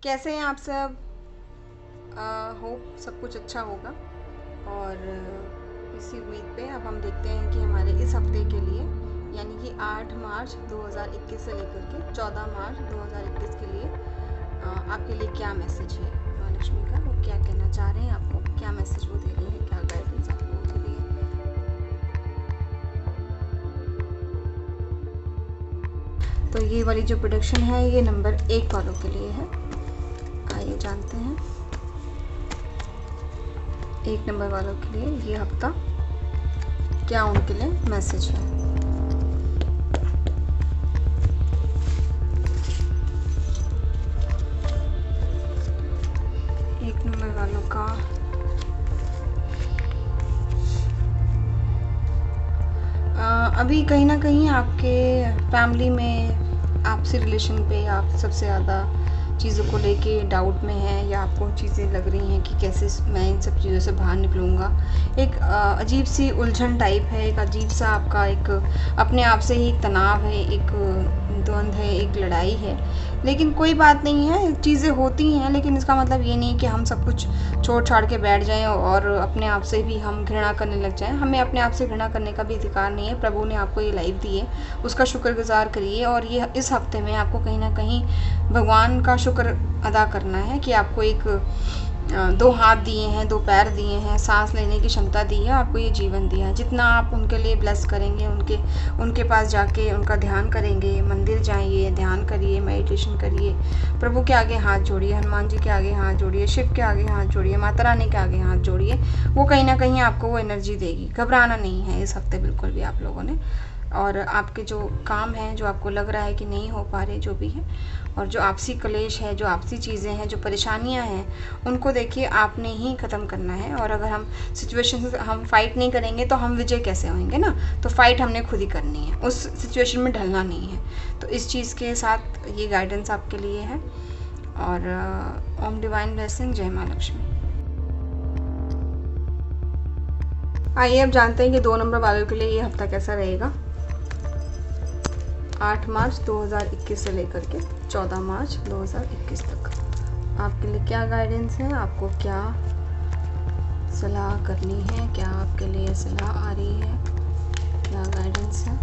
कैसे हैं आप सब? होप सब कुछ अच्छा होगा। और इसी उम्मीद पे अब हम देखते हैं कि हमारे इस हफ्ते के लिए यानी कि 8 मार्च 2021 से लेकर के 14 मार्च 2021 के लिए आपके लिए क्या मैसेज है माँ लक्ष्मी का। वो क्या कहना चाह रहे हैं, आपको क्या मैसेज वो दे रही है, क्या गाइडेंस आप लोगों के लिए। तो ये वाली जो प्रोडक्शन है ये नंबर 1 वालों के लिए है। आइए जानते हैं 1 नंबर वालों के लिए ये हफ्ता क्या उनके लिए मैसेज है। एक नंबर वालों का अभी कहीं ना कहीं आपके फैमिली में आपसे रिलेशन पे आप सबसे ज़्यादा चीज़ों को लेके डाउट में है, या आपको चीज़ें लग रही हैं कि कैसे मैं इन सब चीज़ों से बाहर निकलूँगा। एक अजीब सी उलझन टाइप है, एक अजीब सा आपका एक अपने आप से ही एक तनाव है, एक द्वंद्व है, एक लड़ाई है। लेकिन कोई बात नहीं है, चीज़ें होती हैं, लेकिन इसका मतलब ये नहीं कि हम सब कुछ छोड़ छाड़ के बैठ जाएं और अपने आप से भी हम घृणा करने लग जाएं। हमें अपने आप से घृणा करने का भी अधिकार नहीं है। प्रभु ने आपको ये लाइफ दी है, उसका शुक्रगुजार करिए। और ये इस हफ्ते में आपको कहीं ना कहीं भगवान का शुक्र अदा करना है कि आपको एक 2 हाथ दिए हैं, 2 पैर दिए हैं, सांस लेने की क्षमता दी है, आपको ये जीवन दिया है। जितना आप उनके लिए ब्लेस करेंगे, उनके पास जाके उनका ध्यान करेंगे, मंदिर जाइए, ध्यान करिए, मेडिटेशन करिए, प्रभु के आगे हाथ जोड़िए, हनुमान जी के आगे हाथ जोड़िए, शिव के आगे हाथ जोड़िए, माता रानी के आगे हाथ जोड़िए। वो कहीं ना कहीं आपको वो एनर्जी देगी। घबराना नहीं है इस हफ्ते बिल्कुल भी आप लोगों ने। और आपके जो काम हैं, जो आपको लग रहा है कि नहीं हो पा रहे, जो भी है, और जो आपसी कलेश है, जो आपसी चीज़ें हैं, जो परेशानियां हैं, उनको देखिए आपने ही ख़त्म करना है। और अगर हम सिचुएशन से हम फाइट नहीं करेंगे तो हम विजय कैसे होंगे ना। तो फाइट हमने खुद ही करनी है, उस सिचुएशन में ढलना नहीं है। तो इस चीज़ के साथ ये गाइडेंस आपके लिए है। और ओम डिवाइन ब्लेसिंग, जय माँ लक्ष्मी। आइए अब जानते हैं कि 2 नंबर वालों के लिए ये हफ्ता कैसा रहेगा। 8 मार्च 2021 से लेकर के 14 मार्च 2021 तक आपके लिए क्या गाइडेंस है, आपको क्या सलाह करनी है, क्या आपके लिए सलाह आ रही है, क्या गाइडेंस है,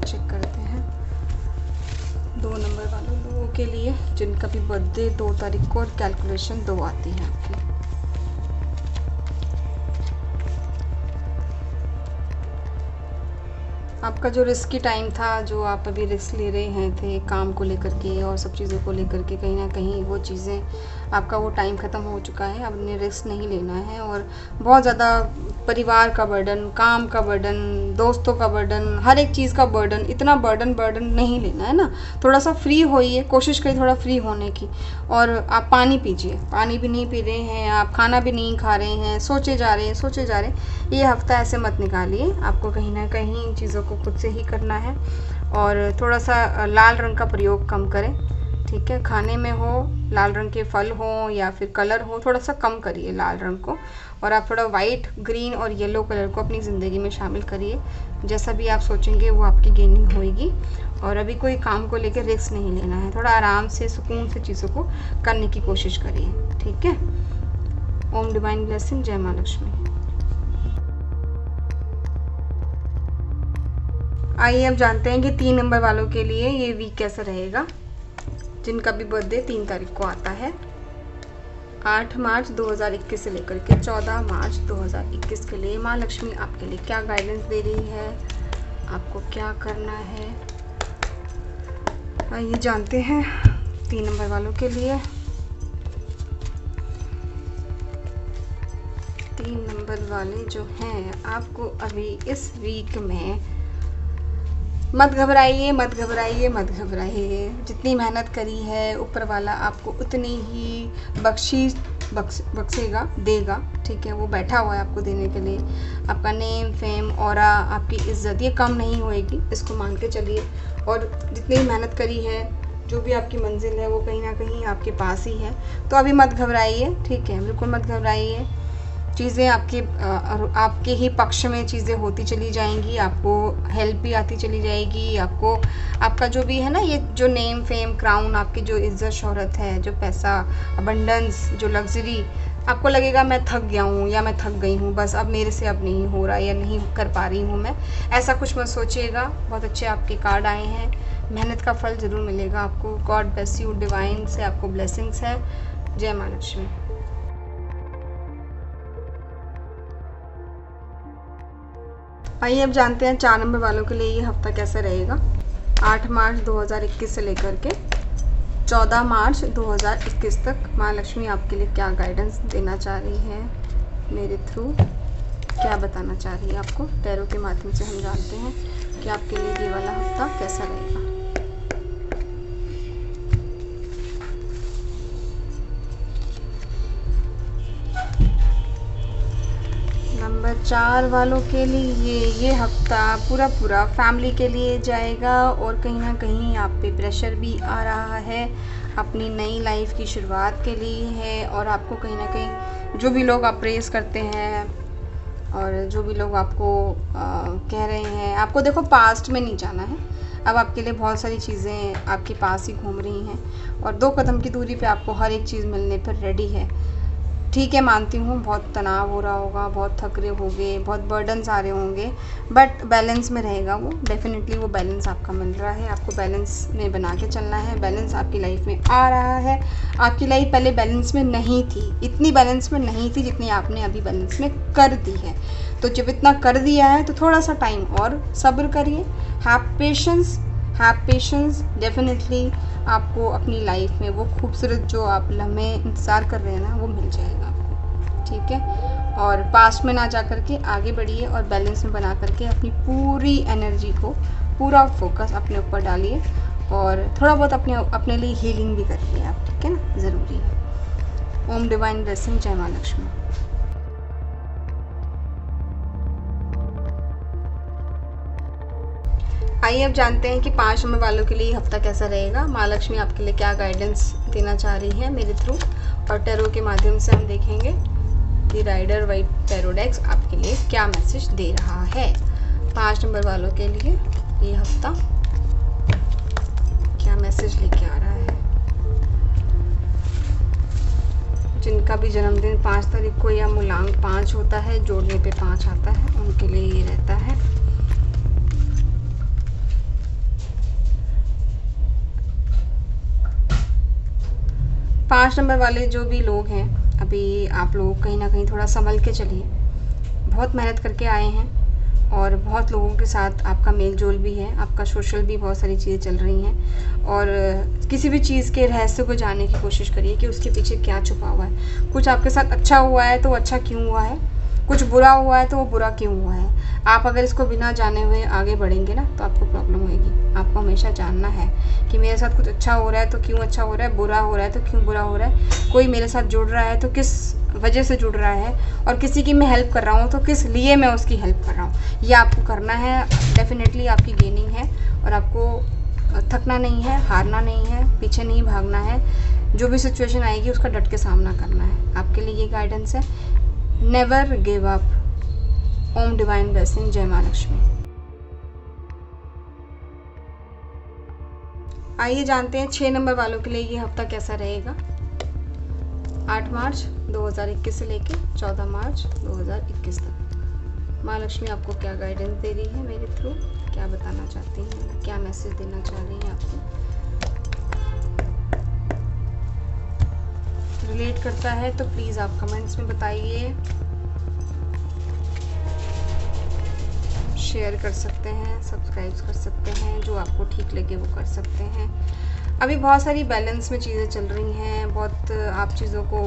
चेक करते हैं। 2 नंबर वालों लोगों के लिए जिनका भी बर्थडे 2 तारीख को और कैलकुलेशन 2 आती है आपकी। आपका जो रिस्की टाइम था, जो आप अभी रिस्क ले रहे हैं थे काम को लेकर के और सब चीज़ों को लेकर के, कहीं ना कहीं वो चीज़ें आपका वो टाइम ख़त्म हो चुका है। अब ने रिस्क नहीं लेना है। और बहुत ज़्यादा परिवार का बर्डन, काम का बर्डन, दोस्तों का बर्डन, हर एक चीज़ का बर्डन, इतना बर्डन नहीं लेना है ना। थोड़ा सा फ्री होइए, कोशिश करिए थोड़ा फ्री होने की। और आप पानी पीजिए, पानी भी नहीं पी रहे हैं आप, खाना भी नहीं खा रहे हैं, सोचे जा रहे हैं। ये हफ्ता ऐसे मत निकालिए, आपको कहीं ना कहीं इन चीज़ों को खुद से ही करना है। और थोड़ा सा लाल रंग का प्रयोग कम करें, ठीक है। खाने में हो लाल रंग के फल हो या फिर कलर हो, थोड़ा सा कम करिए लाल रंग को। और आप थोड़ा वाइट, ग्रीन और येलो कलर को अपनी ज़िंदगी में शामिल करिए। जैसा भी आप सोचेंगे वो आपकी गेनिंग होएगी। और अभी कोई काम को लेकर रिस्क नहीं लेना है, थोड़ा आराम से सुकून से चीज़ों को करने की कोशिश करिए, ठीक है। ओम डिवाइन ब्लेसिंग, जय माँ लक्ष्मी। आइए अब जानते हैं कि 3 नंबर वालों के लिए ये वीक कैसा रहेगा, जिनका भी बर्थडे 3 तारीख को आता है। 8 मार्च 2021 से लेकर के 14 मार्च 2021 के लिए माँ लक्ष्मी आपके लिए क्या गाइडेंस दे रही है, आपको क्या करना है, आइए जानते हैं 3 नंबर वालों के लिए। 3 नंबर वाले जो हैं, आपको अभी इस वीक में मत घबराइए, मत घबराइए, मत घबराइए। जितनी मेहनत करी है ऊपर वाला आपको उतनी ही बख्शीश बख्शेगा, देगा, ठीक है। वो बैठा हुआ है आपको देने के लिए। आपका नेम, फेम, ऑरा, आपकी इज्जत ये कम नहीं होएगी, इसको मान के चलिए। और जितनी मेहनत करी है, जो भी आपकी मंजिल है, वो कहीं ना कहीं आपके पास ही है। तो अभी मत घबराइए, ठीक है, बिल्कुल मत घबराइए। चीज़ें आपके ही पक्ष में चीज़ें होती चली जाएंगी, आपको हेल्प भी आती चली जाएगी, आपको आपका जो भी है ना, ये जो नेम फेम क्राउन, आपकी जो इज्जत शोहरत है, जो पैसा, अबंडेंस, जो लग्जरी, आपको लगेगा मैं थक गया हूँ या मैं थक गई हूँ, बस अब मेरे से अब नहीं हो रहा या नहीं कर पा रही हूँ मैं, ऐसा कुछ मत सोचिएगा। बहुत अच्छे आपके कार्ड आए हैं, मेहनत का फल ज़रूर मिलेगा आपको। गॉड ब्लेस यू, डिवाइन से आपको ब्लेसिंग्स है। जय माँ लक्ष्मी। आइए अब जानते हैं 4 नंबर वालों के लिए ये हफ्ता कैसा रहेगा। 8 मार्च 2021 से लेकर के 14 मार्च 2021 तक माँ लक्ष्मी आपके लिए क्या गाइडेंस देना चाह रही है, मेरे थ्रू क्या बताना चाह रही है आपको। टैरो के माध्यम से हम जानते हैं कि आपके लिए ये वाला हफ्ता कैसा रहेगा। नंबर 4 वालों के लिए ये हफ्ता पूरा फैमिली के लिए जाएगा और कहीं ना कहीं आप पे प्रेशर भी आ रहा है, अपनी नई लाइफ की शुरुआत के लिए है। और आपको कहीं ना कहीं जो भी लोग अप्रेस करते हैं और जो भी लोग आपको कह रहे हैं, आपको देखो पास्ट में नहीं जाना है, अब आपके लिए बहुत सारी चीज़ें आपके पास ही घूम रही हैं और 2 कदम की दूरी पे आपको हर एक चीज़ मिलने पर रेडी है। ठीक है, मानती हूँ बहुत तनाव हो रहा होगा, बहुत थक रहे होंगे, बहुत बर्डन्स आ रहे होंगे, बट बैलेंस में रहेगा वो, डेफिनेटली वो बैलेंस आपका मिल रहा है। आपको बैलेंस में बना के चलना है, बैलेंस आपकी लाइफ में आ रहा है। आपकी लाइफ पहले बैलेंस में नहीं थी, इतनी बैलेंस में नहीं थी जितनी आपने अभी बैलेंस में कर दी है। तो जब इतना कर दिया है तो थोड़ा सा टाइम और सब्र करिए, हैव पेशेंस। डेफिनेटली आपको अपनी लाइफ में वो खूबसूरत जो आप लम्हे इंतज़ार कर रहे हैं ना, वो मिल जाएगा आपको, ठीक है। और पास्ट में ना जा कर के आगे बढ़िए और बैलेंस में बना करके अपनी पूरी एनर्जी को, पूरा फोकस अपने ऊपर डालिए और थोड़ा बहुत अपने लिए हीलिंग भी करिए आप, ठीक है ना, ज़रूरी है। ओम डिवाइन ब्लेसिंग। जय माँ लक्ष्मी। आइए अब जानते हैं कि 5 नंबर वालों के लिए हफ्ता कैसा रहेगा, माँ लक्ष्मी आपके लिए क्या गाइडेंस देना चाह रही है मेरे थ्रू। और टैरो के माध्यम से हम देखेंगे कि राइडर वाइट टैरो डेक्स आपके लिए क्या मैसेज दे रहा है। 5 नंबर वालों के लिए ये हफ्ता क्या मैसेज लेके आ रहा है। जिनका भी जन्मदिन 5 तारीख को या मूलांक 5 होता है, जोड़ने पे 5 आता है, उनके लिए ये रहता है। पाँच नंबर वाले जो भी लोग हैं, अभी आप लोग कहीं ना कहीं थोड़ा संभल के चलिए। बहुत मेहनत करके आए हैं और बहुत लोगों के साथ आपका मेल जोल भी है, आपका सोशल भी बहुत सारी चीज़ें चल रही हैं। और किसी भी चीज़ के रहस्य को जानने की कोशिश करिए कि उसके पीछे क्या छुपा हुआ है। कुछ आपके साथ अच्छा हुआ है तो अच्छा क्यों हुआ है, कुछ बुरा हुआ है तो वो बुरा क्यों हुआ है। आप अगर इसको बिना जाने हुए आगे बढ़ेंगे ना तो आपको प्रॉब्लम होगी। आपको हमेशा जानना है कि मेरे साथ कुछ अच्छा हो रहा है तो क्यों अच्छा हो रहा है, बुरा हो रहा है तो क्यों बुरा हो रहा है, कोई मेरे साथ जुड़ रहा है तो किस वजह से जुड़ रहा है, और किसी की मैं हेल्प कर रहा हूँ तो किस लिए मैं उसकी हेल्प कर रहा हूँ। ये आपको करना है, डेफिनेटली आपकी गेनिंग है और आपको थकना नहीं है, हारना नहीं है, पीछे नहीं भागना है। जो भी सिचुएशन आएगी उसका डट के सामना करना है। आपके लिए ये गाइडेंस है, नेवर गिव अप। ओम डिवाइन ब्लेसिंग। जय माँ लक्ष्मी। आइए जानते हैं 6 नंबर वालों के लिए ये हफ्ता कैसा रहेगा। 8 मार्च 2021 से लेके 14 मार्च 2021 तक माँ लक्ष्मी आपको क्या गाइडेंस दे रही है मेरे थ्रू, क्या बताना चाहती हैं, क्या मैसेज देना चाह रही हैं आपको। रिलेट करता है तो प्लीज़ आप कमेंट्स में बताइए, शेयर कर सकते हैं, सब्सक्राइब कर सकते हैं, जो आपको ठीक लगे वो कर सकते हैं। अभी बहुत सारी बैलेंस में चीज़ें चल रही हैं, बहुत आप चीज़ों को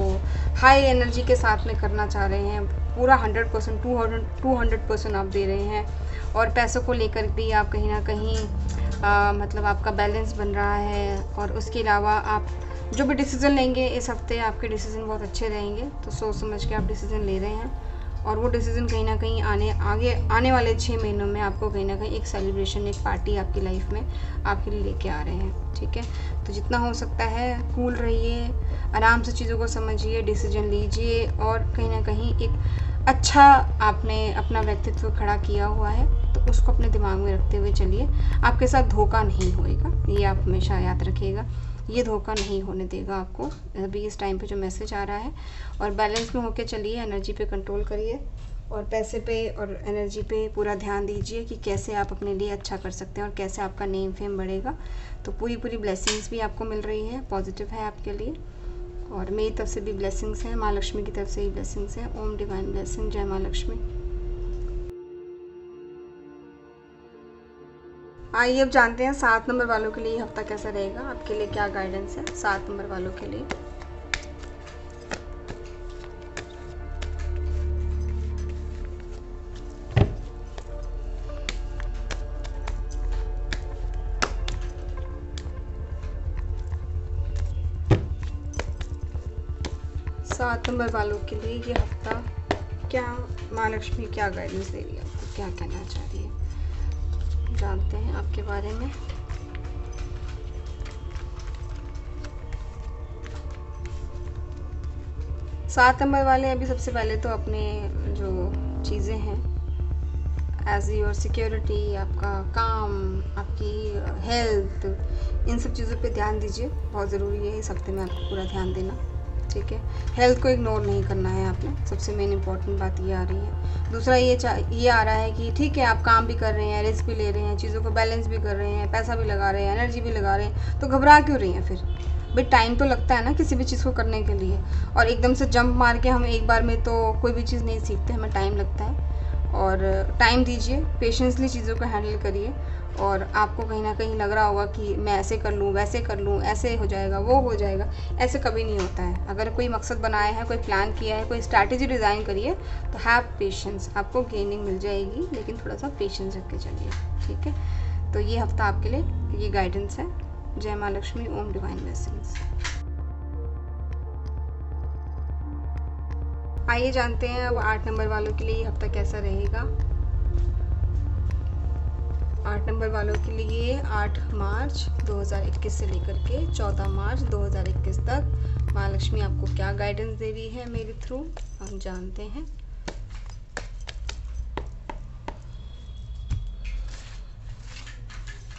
हाई एनर्जी के साथ में करना चाह रहे हैं, पूरा 100% 200% आप दे रहे हैं। और पैसों को लेकर भी आप कहीं ना कहीं मतलब आपका बैलेंस बन रहा है। और उसके अलावा आप जो भी डिसीज़न लेंगे इस हफ्ते, आपके डिसीज़न बहुत अच्छे रहेंगे, तो सोच समझ के आप डिसीज़न ले रहे हैं और वो डिसीज़न कहीं ना कहीं आने वाले 6 महीनों में आपको कहीं ना कहीं एक सेलिब्रेशन, एक पार्टी आपकी लाइफ में आपके लिए लेके आ रहे हैं। ठीक है, तो जितना हो सकता है कूल रहिए, आराम से चीज़ों को समझिए, डिसीजन लीजिए, और कहीं ना कहीं एक अच्छा आपने अपना व्यक्तित्व खड़ा किया हुआ है तो उसको अपने दिमाग में रखते हुए चलिए। आपके साथ धोखा नहीं होएगा, ये आप हमेशा याद रखिएगा, ये धोखा नहीं होने देगा आपको अभी इस टाइम पे जो मैसेज आ रहा है। और बैलेंस में होके चलिए, एनर्जी पे कंट्रोल करिए, और पैसे पे और एनर्जी पे पूरा ध्यान दीजिए कि कैसे आप अपने लिए अच्छा कर सकते हैं और कैसे आपका नेम फेम बढ़ेगा। तो पूरी ब्लेसिंग्स भी आपको मिल रही है, पॉजिटिव है आपके लिए, और मेरी तरफ से भी ब्लेसिंग्स हैं, माँ लक्ष्मी की तरफ से भी ब्लेसिंग्स हैं। ओम डिवाइन ब्लेसिंग, जय माँ लक्ष्मी। आइए अब जानते हैं 7 नंबर वालों के लिए ये हफ्ता कैसा रहेगा, आपके लिए क्या गाइडेंस है 7 नंबर वालों के लिए। सात नंबर वालों के लिए ये हफ्ता क्या माँ लक्ष्मी क्या गाइडेंस दे रही है आपको, क्या कहना चाह रही है, जानते हैं आपके बारे में। सात नंबर वाले अभी सबसे पहले तो अपने जो चीज़ें हैं एज योर सिक्योरिटी, आपका काम, आपकी हेल्थ, इन सब चीज़ों पे ध्यान दीजिए, बहुत ज़रूरी है इस हफ्ते में आपको पूरा ध्यान देना। ठीक है, हेल्थ को इग्नोर नहीं करना है आपने, सबसे मेन इंपॉर्टेंट बात ये आ रही है। दूसरा ये आ रहा है कि ठीक है आप काम भी कर रहे हैं, रिस्क भी ले रहे हैं, चीज़ों को बैलेंस भी कर रहे हैं, पैसा भी लगा रहे हैं, एनर्जी भी लगा रहे हैं, तो घबरा क्यों रही हैं फिर? भाई टाइम तो लगता है ना किसी भी चीज़ को करने के लिए, और एकदम से जंप मार के हम एक बार में तो कोई भी चीज़ नहीं सीखते, हमें टाइम लगता है। और टाइम दीजिए, पेशेंसली चीज़ों को हैंडल करिए, और आपको कहीं ना कहीं लग रहा होगा कि मैं ऐसे कर लूँ, वैसे कर लूँ, ऐसे हो जाएगा, वो हो जाएगा, ऐसे कभी नहीं होता है। अगर कोई मकसद बनाया है, कोई प्लान किया है, कोई स्ट्रैटेजी डिज़ाइन करिए, तो हैव पेशेंस, आपको गेनिंग मिल जाएगी, लेकिन थोड़ा सा पेशेंस रख के चलिए। ठीक है, तो ये हफ्ता आपके लिए ये गाइडेंस है। जय माँ लक्ष्मी, ओम डिवाइन ब्लेसिंग्स। आइए जानते हैं अब 8 नंबर वालों के लिए ये हफ्ता कैसा रहेगा। 8 नंबर वालों के लिए 8 मार्च 2021 से लेकर के 14 मार्च 2021 तक माँ लक्ष्मी आपको क्या गाइडेंस दे रही है मेरे थ्रू, हम जानते हैं।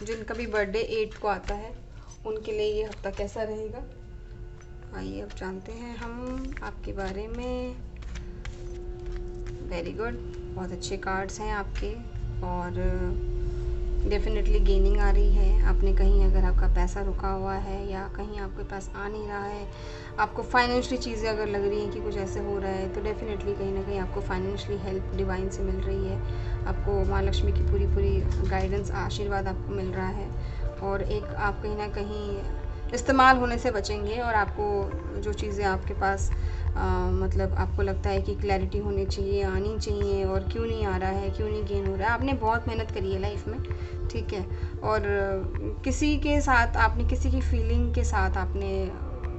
जिनका भी बर्थडे 8 को आता है उनके लिए ये हफ्ता कैसा रहेगा, आइए अब जानते हैं हम आपके बारे में। वेरी गुड, बहुत अच्छे कार्ड्स हैं आपके, और डेफिनेटली गेनिंग आ रही है। आपने कहीं अगर आपका पैसा रुका हुआ है या कहीं आपके पास आ नहीं रहा है, आपको फाइनेंशियली चीज़ें अगर लग रही हैं कि कुछ ऐसे हो रहा है, तो डेफिनेटली कहीं ना कहीं आपको फाइनेंशियली हेल्प डिवाइन से मिल रही है। आपको माँ लक्ष्मी की पूरी गाइडेंस, आशीर्वाद आपको मिल रहा है, और एक आप कहीं ना कहीं इस्तेमाल होने से बचेंगे, और आपको जो चीज़ें आपके पास मतलब आपको लगता है कि क्लैरिटी होनी चाहिए, आनी चाहिए, और क्यों नहीं आ रहा है, क्यों नहीं गेन हो रहा है, आपने बहुत मेहनत करी है लाइफ में। ठीक है, और किसी के साथ आपने, किसी की फीलिंग के साथ आपने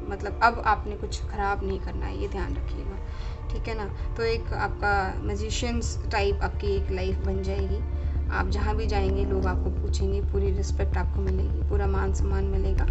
मतलब अब आपने कुछ ख़राब नहीं करना है, ये ध्यान रखिएगा। ठीक है ना, तो एक आपका मैजिशियंस टाइप आपकी एक लाइफ बन जाएगी। आप जहाँ भी जाएंगे लोग आपको पूछेंगे, पूरी रिस्पेक्ट आपको मिलेगी, पूरा मान सम्मान मिलेगा,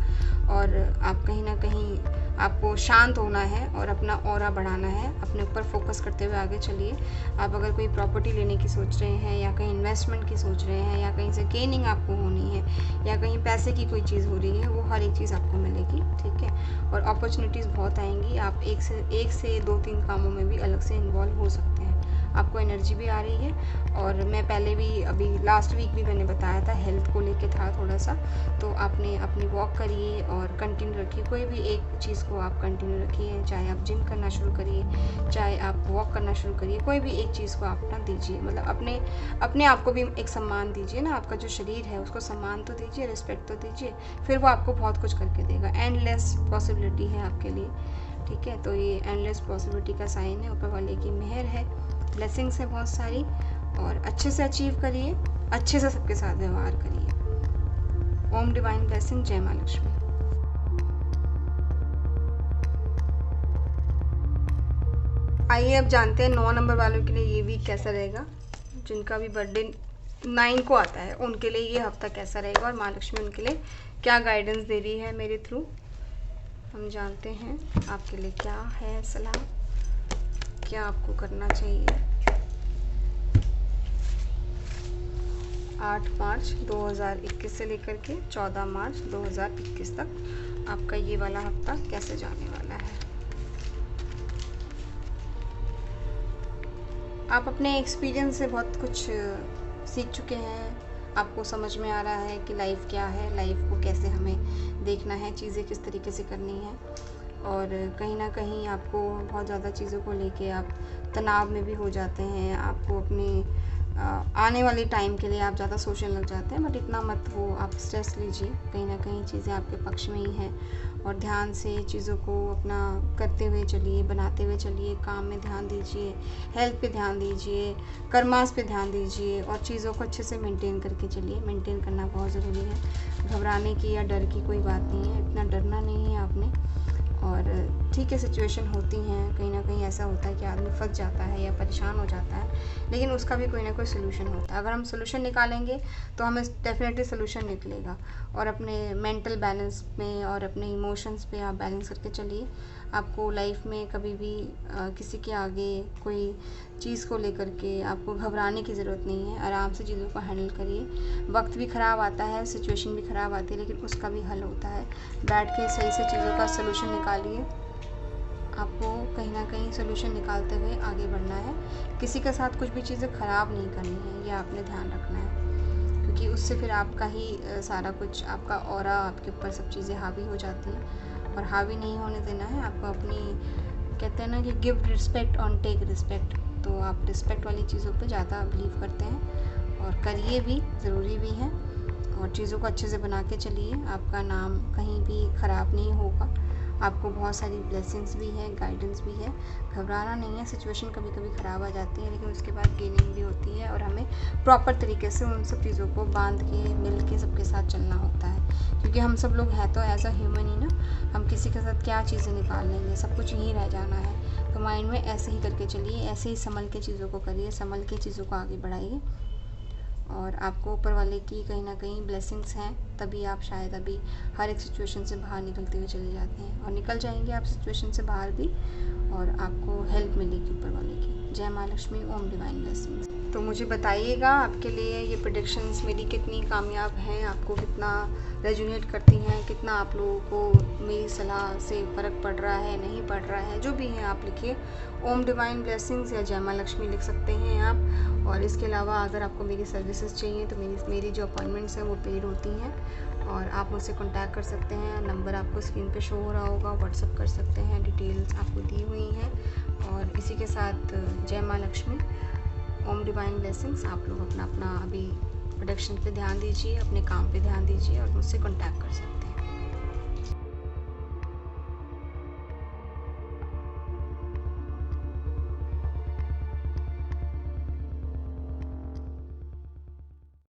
और आप कहीं ना कहीं आपको शांत होना है और अपना ऑरा बढ़ाना है, अपने ऊपर फोकस करते हुए आगे चलिए। आप अगर कोई प्रॉपर्टी लेने की सोच रहे हैं, या कहीं इन्वेस्टमेंट की सोच रहे हैं, या कहीं से गेनिंग आपको होनी है, या कहीं पैसे की कोई चीज़ हो रही है, वो हर एक चीज़ आपको मिलेगी। ठीक है, और अपॉर्चुनिटीज़ बहुत आएंगी, आप एक से 2-3 कामों में भी अलग से इन्वॉल्व हो सकते हैं, आपको एनर्जी भी आ रही है। और मैं पहले भी अभी लास्ट वीक भी मैंने बताया था, हेल्थ को लेके था थोड़ा सा, तो आपने अपनी वॉक करिए और कंटिन्यू रखिए, कोई भी एक चीज़ को आप कंटिन्यू रखिए, चाहे आप जिम करना शुरू करिए, चाहे आप वॉक करना शुरू करिए, कोई भी एक चीज़ को आप ना दीजिए, मतलब अपने आप को भी एक सम्मान दीजिए ना, आपका जो शरीर है उसको सम्मान तो दीजिए, रिस्पेक्ट तो दीजिए, फिर वो आपको बहुत कुछ करके देगा। एंडलेस पॉसिबिलिटी है आपके लिए। ठीक है, तो ये एंडलेस पॉसिबिलिटी का साइन है, ऊपर वाले की मेहर है, ब्लेसिंग्स है बहुत सारी, और अच्छे से अचीव करिए, अच्छे से सबके साथ व्यवहार करिए। ओम डिवाइन ब्लेसिंग, जय माँ लक्ष्मी। आइए अब जानते हैं 9 नंबर वालों के लिए ये वीक कैसा रहेगा। जिनका भी बर्थडे 9 को आता है उनके लिए ये हफ्ता कैसा रहेगा और माँ लक्ष्मी उनके लिए क्या गाइडेंस दे रही है मेरे थ्रू। हम जानते हैं आपके लिए क्या है सलाह, क्या आपको करना चाहिए। 8 मार्च 2021 से लेकर के 14 मार्च 2021 तक आपका ये वाला हफ्ता कैसे जाने वाला है। आप अपने एक्सपीरियंस से बहुत कुछ सीख चुके हैं, आपको समझ में आ रहा है कि लाइफ क्या है, लाइफ को कैसे हमें देखना है, चीज़ें किस तरीके से करनी है। और कहीं ना कहीं आपको बहुत ज़्यादा चीज़ों को लेके आप तनाव में भी हो जाते हैं। आपको अपने आने वाले टाइम के लिए आप ज़्यादा सोचने लग जाते हैं, बट इतना मत वो आप स्ट्रेस लीजिए। कहीं ना कहीं चीज़ें आपके पक्ष में ही हैं और ध्यान से चीज़ों को अपना करते हुए चलिए, बनाते हुए चलिए, काम में ध्यान दीजिए, हेल्थ पे ध्यान दीजिए, कर्मास पे ध्यान दीजिए और चीज़ों को अच्छे से मेंटेन करके चलिए। मेंटेन करना बहुत ज़रूरी है। घबराने की या डर की कोई बात नहीं है, इतना डरना नहीं है आपने। और ठीक है, सिचुएशन होती हैं, कहीं ना कहीं ऐसा होता है कि आदमी फंस जाता है या परेशान हो जाता है, लेकिन उसका भी कोई ना कोई सोल्यूशन होता है। अगर हम सोल्यूशन निकालेंगे तो हमें डेफिनेटली सोल्यूशन निकलेगा। और अपने मेंटल बैलेंस में और अपने इमोशंस पे आप बैलेंस करके चलिए। आपको लाइफ में कभी भी किसी के आगे कोई चीज़ को लेकर के आपको घबराने की ज़रूरत नहीं है। आराम से चीज़ों को हैंडल करिए। वक्त भी ख़राब आता है, सिचुएशन भी ख़राब आती है, लेकिन उसका भी हल होता है। बैठ के सही से चीज़ों का सोल्यूशन निकालिए। आपको कहीं ना कहीं सोल्यूशन निकालते हुए आगे बढ़ना है। किसी के साथ कुछ भी चीज़ें ख़राब नहीं करनी है, ये आपने ध्यान रखना है, क्योंकि उससे फिर आपका ही सारा कुछ, आपका ऑरा, आपके ऊपर सब चीज़ें हावी हो जाती हैं। और हावी नहीं होने देना है आपको। अपनी कहते हैं ना कि give respect on take respect, तो आप रिस्पेक्ट वाली चीज़ों पे ज़्यादा बिलीव करते हैं और करिए भी, ज़रूरी भी है। और चीज़ों को अच्छे से बना के चलिए, आपका नाम कहीं भी ख़राब नहीं होगा। आपको बहुत सारी ब्लेसिंग्स भी है, गाइडेंस भी है। घबराना नहीं है। सिचुएशन कभी कभी ख़राब आ जाती है, लेकिन उसके बाद गेनिंग भी होती है और हमें प्रॉपर तरीके से उन सब चीज़ों को बांध के मिल के सबके साथ चलना होता है। क्योंकि हम सब लोग हैं तो एज अ ह्यूमन ही ना, हम किसी के साथ क्या चीज़ें निकाल लेंगे, सब कुछ यहीं रह जाना है। तो माइंड में ऐसे ही करके चलिए, ऐसे ही संभल के चीज़ों को करिए, संभल के चीज़ों को आगे बढ़ाइए। और आपको ऊपर वाले की कहीं ना कहीं ब्लेसिंग्स हैं, तभी आप शायद अभी हर एक सिचुएशन से बाहर निकलते हुए चले जाते हैं और निकल जाएंगे आप सिचुएशन से बाहर भी, और आपको हेल्प मिलेगी ऊपर वाले की। जय माँ लक्ष्मी, ओम डिवाइन ब्लेसिंग्स। तो मुझे बताइएगा आपके लिए ये प्रेडिक्शंस मेरी कितनी कामयाब हैं, आपको कितना रेजोनेट करती हैं, कितना आप लोगों को मेरी सलाह से फ़र्क पड़ रहा है, नहीं पड़ रहा है। जो भी है आप लिखिए, ओम डिवाइन ब्लेसिंग्स या जय माँ लक्ष्मी लिख सकते हैं आप। और इसके अलावा अगर आपको मेरी सर्विसेज चाहिए तो मेरी जो अपॉइंटमेंट्स हैं वो पेड होती हैं और आप मुझसे कांटेक्ट कर सकते हैं। नंबर आपको स्क्रीन पे शो हो रहा होगा, व्हाट्सअप कर सकते हैं, डिटेल्स आपको दी हुई हैं। और इसी के साथ जय माँ लक्ष्मी, ओम डिवाइन ब्लेसिंग्स। आप लोग अपना अपना अभी प्रोडक्शन पे ध्यान दीजिए, अपने काम पे ध्यान दीजिए और मुझसे कांटेक्ट कर सकते हैं।